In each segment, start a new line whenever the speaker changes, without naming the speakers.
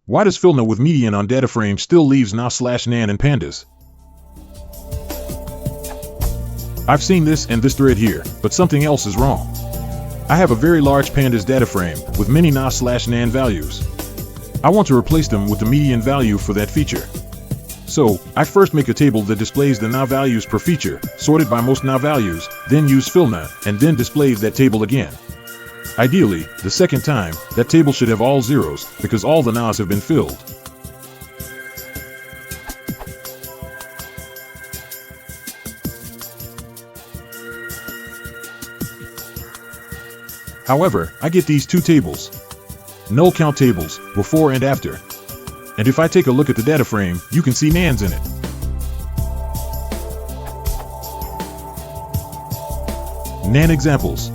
Why does Fillna with median on Dataframe still leaves NaN and Pandas? I've seen this and this thread here, but something else is wrong. I have a very large Pandas Dataframe with many NaN values. I want to replace them with the median value for that feature. So, I first make a table that displays the NaN values per feature, sorted by most NaN values, then use Fillna, and then displays that table again. Ideally, the second time, that table should have all zeros, because all the NaNs have been filled. However, I get these two tables. Null count tables, before and after. And if I take a look at the data frame, you can see NaNs in it. NaN examples.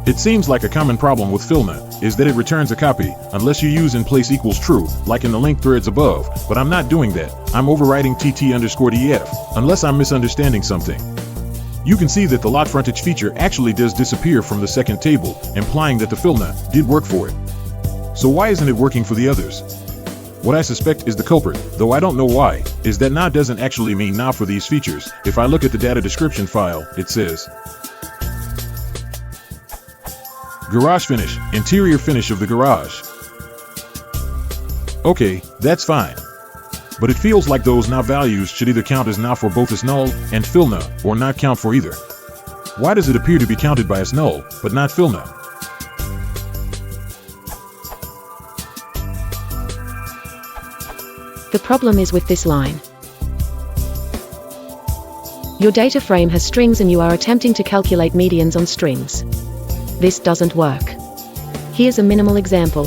It seems like a common problem with Fillna is that it returns a copy, unless you use in place equals true, like in the linked threads above, but I'm not doing that. I'm overriding tt_def, unless I'm misunderstanding something. You can see that the lot frontage feature actually does disappear from the second table, implying that the Fillna did work for it. So why isn't it working for the others? What I suspect is the culprit, though I don't know why, is that NaN doesn't actually mean NaN for these features. If I look at the data description file, it says garage finish, interior finish of the garage. Okay, that's fine. But it feels like those NaN values should either count as NaN for both as null and Fillna, or not count for either. Why does it appear to be counted by as null, but not Fillna?
The problem is with this line. Your data frame has strings and you are attempting to calculate medians on strings. This doesn't work. Here's a minimal example.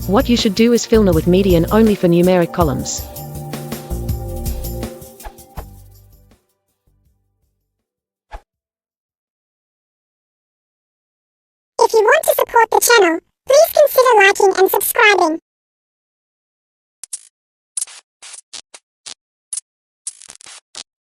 What you should do is Fillna with median only for numeric columns.
If you want to support the channel, please consider liking and subscribing.